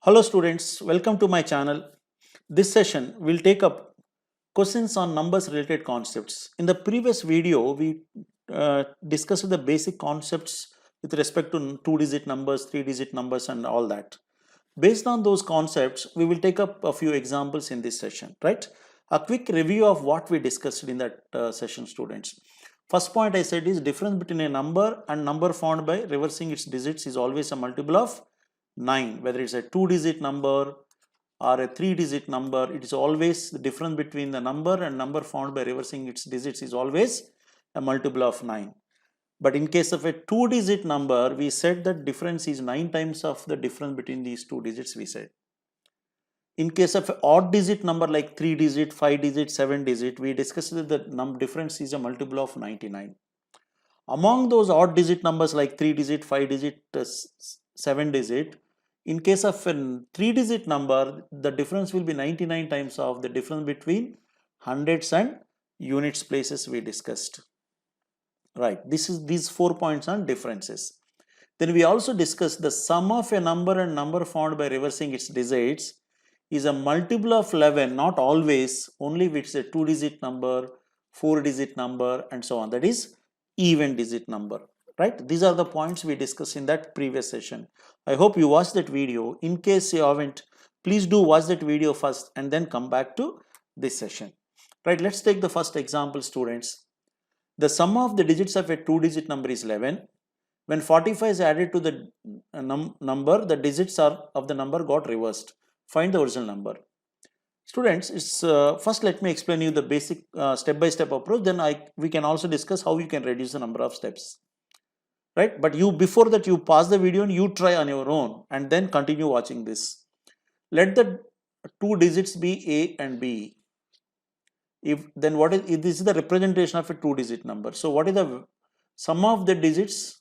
Hello students, welcome to my channel. This session will take up questions on numbers related concepts. In the previous video, we discussed the basic concepts with respect to two-digit numbers, three-digit numbers and all that. Based on those concepts, we will take up a few examples in this session, right? A quick review of what we discussed in that session, students. First point I said is difference between a number and number found by reversing its digits is always a multiple of 9. Whether it's a two-digit number or a three-digit number, it is always the difference between the number and number found by reversing its digits is always a multiple of 9. But in case of a two-digit number, we said that difference is 9 times of the difference between these two digits, we said. In case of an odd digit number like 3 digit, 5 digit, 7 digit, we discussed that the difference is a multiple of 99. Among those odd digit numbers like 3 digit, 5 digit, 7 digit, in case of a 3 digit number, the difference will be 99 times of the difference between hundreds and units places we discussed. Right, these 4 points on differences. Then we also discussed the sum of a number and number found by reversing its digits is a multiple of 11, not always, only if it's a 2-digit number, 4-digit number and so on. That is even digit number, right? These are the points we discussed in that previous session. I hope you watched that video. In case you haven't, please do watch that video first and then come back to this session. Right, let's take the first example, students. The sum of the digits of a two-digit number is 11. When 45 is added to the number, the digits of the number got reversed. Find the original number. Students, first let me explain you the basic step-by-step approach. Then we can also discuss how you can reduce the number of steps. Right? But before that, you pause the video and you try on your own and then continue watching this. Let the two digits be A and B. If this is the representation of a two-digit number. So what is the sum of the digits?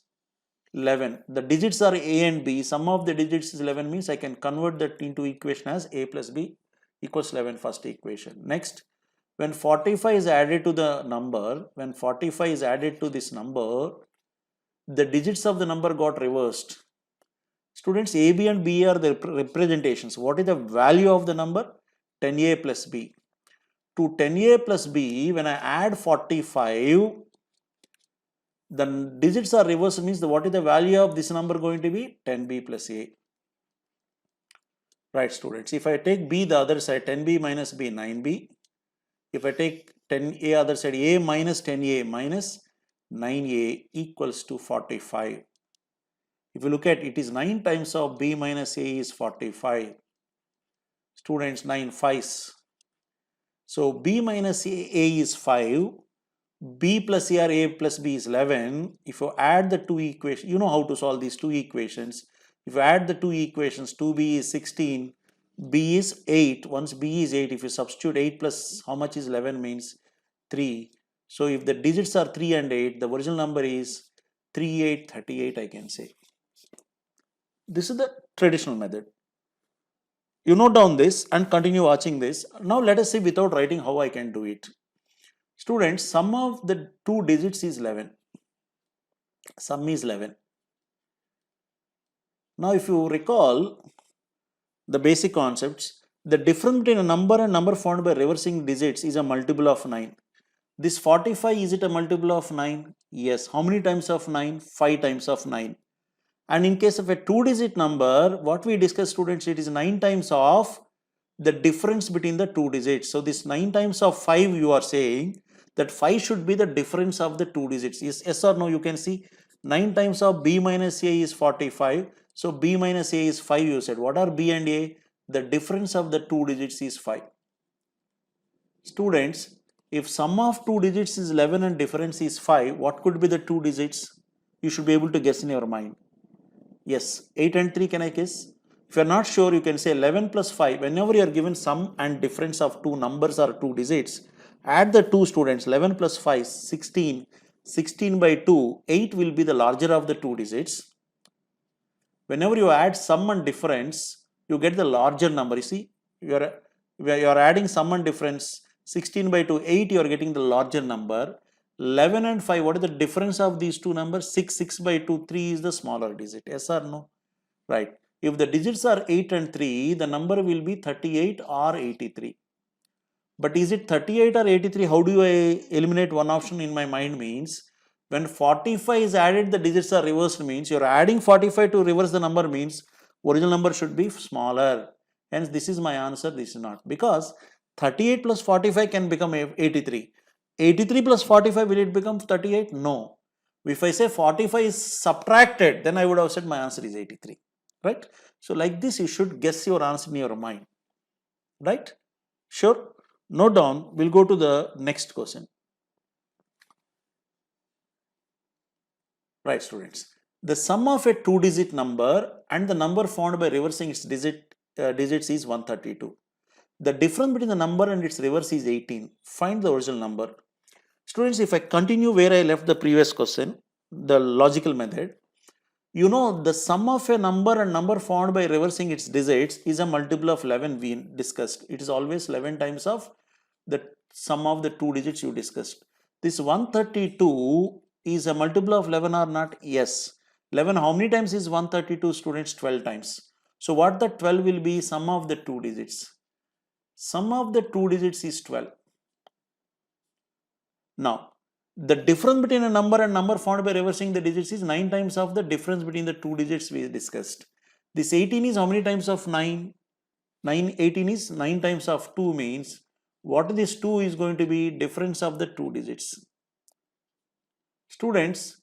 11. The digits are A and B. Sum of the digits is 11 means I can convert that into equation as A plus B equals 11, first equation. Next, when 45 is added to the number, when 45 is added to this number, the digits of the number got reversed. Students, A, B and B are the representations. What is the value of the number? 10A plus B. To 10A plus B, when I add 45, the digits are reversed means what is the value of this number going to be? 10B plus A. Right, students. If I take B the other side, 10B minus B, 9B. If I take 10A other side, A minus 10A minus 9A equals to 45. If you look at it is 9 times of B minus A is 45. Students, 9 5s. So B minus A is 5. B plus A or A plus B is 11. If you add the two equations, you know how to solve these two equations. If you add the two equations, 2B is 16, B is 8. Once B is 8, if you substitute 8 plus how much is 11 means 3. So if the digits are 3 and 8, the original number is 3838, I can say. This is the traditional method. You note down this and continue watching this. Now let us see without writing how I can do it. Students, sum of the two digits is 11. Sum is 11. Now if you recall the basic concepts, the difference between a number and number found by reversing digits is a multiple of 9. This 45, is it a multiple of 9? Yes. How many times of 9? 5 times of 9. And in case of a two-digit number, what we discussed, students, it is 9 times of the difference between the two digits. So this 9 times of 5, you are saying that 5 should be the difference of the two digits. Yes or no? You can see 9 times of B minus A is 45. So B minus A is 5, you said. What are B and A? The difference of the two digits is 5. Students, if sum of two digits is 11 and difference is 5, what could be the two digits? You should be able to guess in your mind. Yes, 8 and 3, can I guess? If you are not sure, you can say 11 plus 5. Whenever you are given sum and difference of two numbers or two digits, add the two, students. 11 plus 5, 16. 16 by 2, 8 will be the larger of the two digits. Whenever you add sum and difference, you get the larger number. You see, you are adding sum and difference. 16 by 2, 8, you are getting the larger number. 11 and 5, what is the difference of these two numbers? 6, 6 by 2, 3 is the smaller digit. Yes or no? Right. If the digits are 8 and 3, the number will be 38 or 83. But is it 38 or 83? How do I eliminate one option in my mind? Means when 45 is added, the digits are reversed, means you're adding 45 to reverse the number, means original number should be smaller. Hence, this is my answer, this is not. Because 38 plus 45 can become 83. 83 plus 45, will it become 38? No. If I say 45 is subtracted, then I would have said my answer is 83. Right? So, like this, you should guess your answer in your mind. Right? Sure? Note down, we'll go to the next question. Right, students. The sum of a two-digit number and the number found by reversing its digits is 132. The difference between the number and its reverse is 18. Find the original number. Students, if I continue where I left the previous question, the logical method, you know the sum of a number and number found by reversing its digits is a multiple of 11 we discussed. It is always 11 times of the sum of the two digits you discussed. This 132 is a multiple of 11 or not? Yes. 11 how many times is 132, students? 12 times. So what the 12 will be? Sum of the two digits. Sum of the two digits is 12. Now, the difference between a number and number found by reversing the digits is 9 times of the difference between the two digits we discussed. This 18 is how many times of 9? 18 is 9 times of 2, means what this 2 is going to be? Difference of the two digits. Students,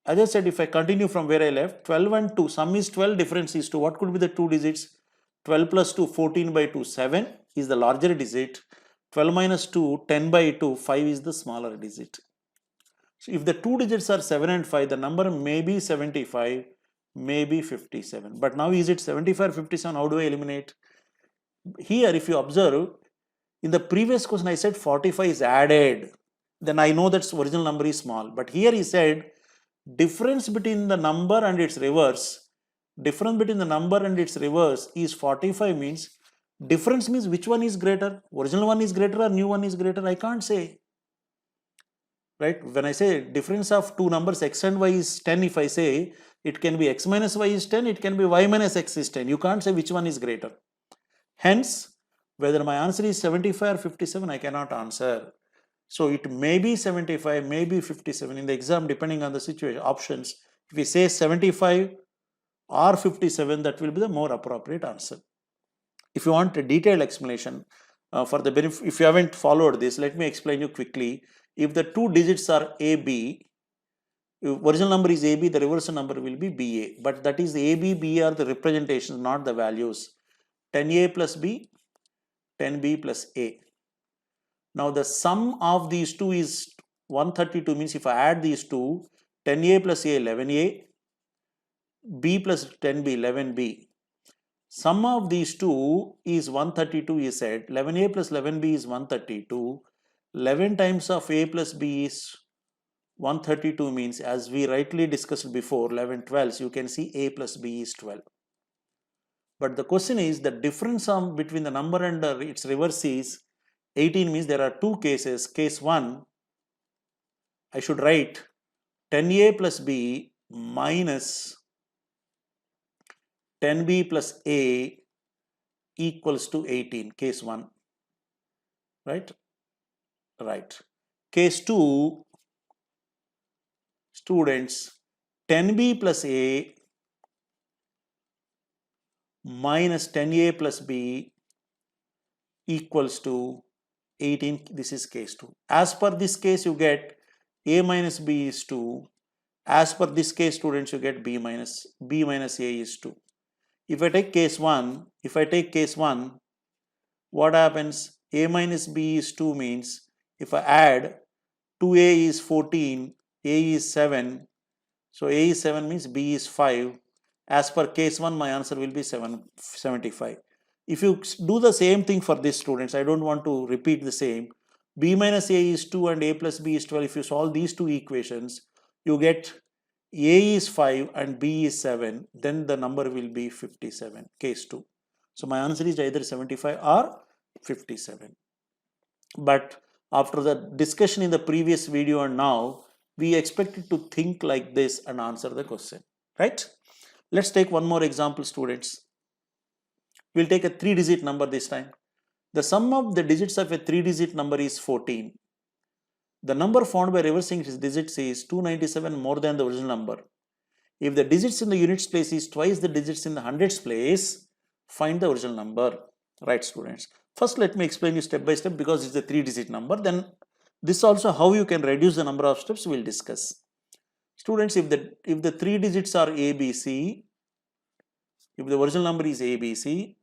as I said, if I continue from where I left, 12 and 2, sum is 12, difference is 2. What could be the two digits? 12 plus 2, 14 by 2, 7 is the larger digit. 12 minus 2, 10 by 2, 5 is the smaller digit. So if the two digits are 7 and 5, the number may be 75, may be 57. But now is it 75 or 57? How do I eliminate? Here, if you observe, in the previous question I said 45 is added. Then I know that original number is small. But here he said difference between the number and its reverse. Difference between the number and its reverse is 45, means difference means which one is greater? Original one is greater or new one is greater? I can't say. Right? When I say difference of two numbers x and y is 10, if I say it can be x minus y is 10, it can be y minus x is 10. You can't say which one is greater. Hence, whether my answer is 75 or 57, I cannot answer. So it may be 75, may be 57 in the exam, depending on the situation, options. If we say 75 or 57, that will be the more appropriate answer. If you want a detailed explanation for the benefit, if you haven't followed this, let me explain you quickly. If the two digits are AB, if original number is AB, the reversal number will be BA. But that is AB, BA are the representations, not the values. 10A plus B, 10B plus A. Now the sum of these two is 132, means if I add these two, 10A plus A, 11A, B plus 10B, 11B. Sum of these two is 132, is said. 11A plus 11B is 132. 11 times of A plus B is 132, means as we rightly discussed before, 11 12s, you can see A plus B is 12. But the question is the difference between the number and its reverse is 18, means there are two cases. Case 1, I should write 10A plus B minus 10B plus A equals to 18. Case 1. Right? Right. Case 2, students, 10B plus A minus 10A plus B equals to 18. This is case 2. As per this case, you get A minus B is 2. As per this case, students, you get B minus A is 2. If I take case 1, what happens? A minus B is 2, means if I add 2A is 14, A is 7. So A is 7 means B is 5. As per case 1, my answer will be 75. If you do the same thing for these students, I don't want to repeat the same. B minus A is 2 and A plus B is 12. If you solve these two equations, you get A is 5 and B is 7. Then the number will be 57, case 2. So my answer is either 75 or 57. But after the discussion in the previous video and now, we expected to think like this and answer the question, right? Let's take one more example, students. We'll take a 3-digit number this time. The sum of the digits of a 3-digit number is 14. The number found by reversing its digits is 297 more than the original number. If the digits in the units place is twice the digits in the hundreds place, find the original number. Right, students? First, let me explain you step by step because it's a 3-digit number. Then this also how you can reduce the number of steps we'll discuss. Students, if the 3 digits are ABC, if the original number is ABC,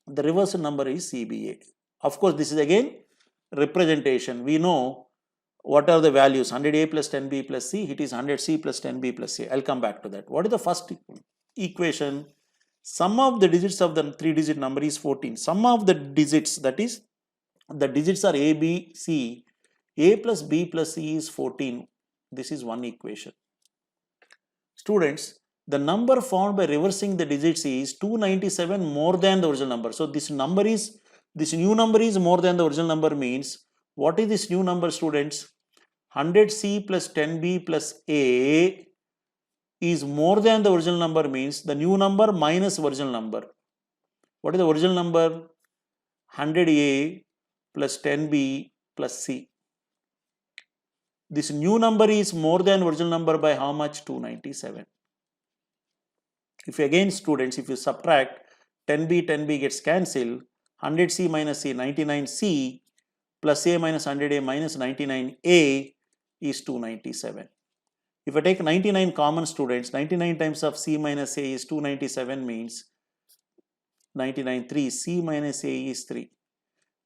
the reversal number is CBA. Of course, this is again representation. We know what are the values, 100A plus 10B plus C, it is 100C plus 10B plus C. I'll come back to that. What is the first equation? Sum of the digits of the 3-digit number is 14. Sum of the digits, that is, the digits are A, B, C. A plus B plus C is 14. This is one equation. Students, the number found by reversing the digits is 297 more than the original number. So this new number is more than the original number means, what is this new number, students? 100C plus 10B plus A is more than the original number means the new number minus original number. What is the original number? 100A plus 10B plus C. This new number is more than original number by how much? 297. If again, students, if you subtract 10B gets cancelled, 100C minus C, 99C plus A minus 100A minus 99A is 297. If I take 99 common, students, 99 times of C minus A is 297 means 99 3, C minus A is 3.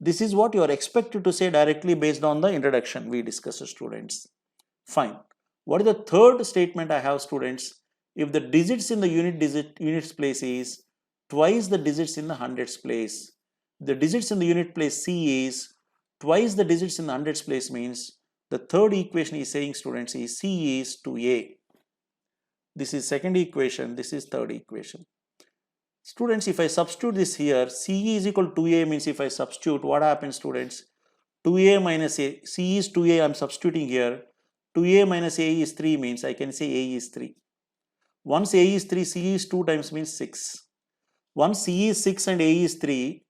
This is what you are expected to say directly based on the introduction we discussed, students. Fine. What is the third statement I have, students? If the digits in the units place is twice the digits in the hundreds place, the digits in the unit place C is twice the digits in the hundreds place means the third equation is saying, students, is C is 2A. This is second equation, this is third equation. Students, if I substitute this here, C is equal to 2A means if I substitute, what happens, students? 2A minus A, C is 2A, I am substituting here. 2A minus A is 3 means I can say A is 3. Once A is 3, C is 2 times means 6. Once C is 6 and A is 3,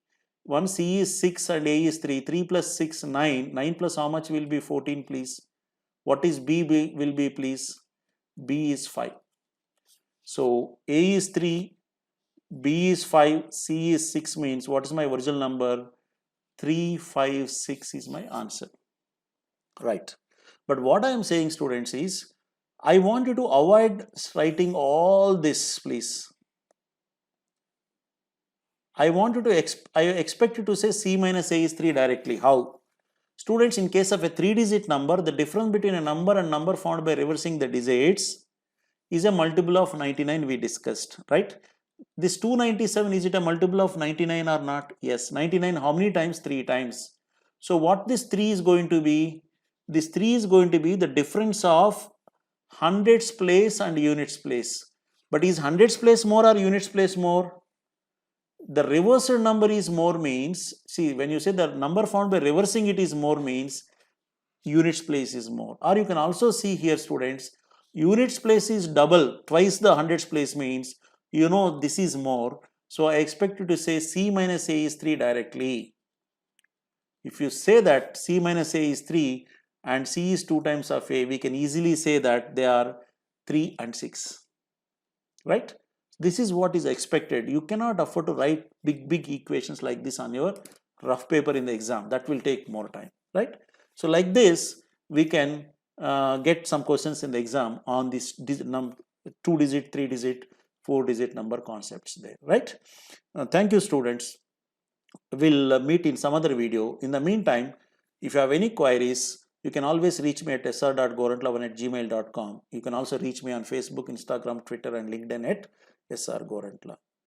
once C is 6 and A is 3, 3 plus 6, 9. 9 plus how much will be 14, please? What is B will be, please? B is 5. So A is 3, B is 5, C is 6 means what is my original number? 356 is my answer. Right. But what I am saying, students, is I want you to avoid writing all this, please. I expect you to say C minus A is 3 directly. How? Students, in case of a 3-digit number, the difference between a number and number found by reversing the digits is a multiple of 99 we discussed, right? This 297, is it a multiple of 99 or not? Yes. 99 how many times? 3 times. So what this 3 is going to be? This 3 is going to be the difference of hundreds place and units place. But is hundreds place more or units place more? The reversal number is more means, see, when you say the number found by reversing it is more means units place is more. Or you can also see here, students, units place is double, twice the hundreds place means, you know, this is more. So I expect you to say C minus A is 3 directly. If you say that C minus A is 3 and C is 2 times of A, we can easily say that they are 3 and 6, right? This is what is expected. You cannot afford to write big equations like this on your rough paper in the exam. That will take more time, right? So like this, we can get some questions in the exam on this 2-digit, 3-digit, 4-digit number concepts there, right? Thank you, students. We'll meet in some other video. In the meantime, if you have any queries, you can always reach me at sr.gorantla1@gmail.com. You can also reach me on Facebook, Instagram, Twitter, and LinkedIn at SR Gorantla.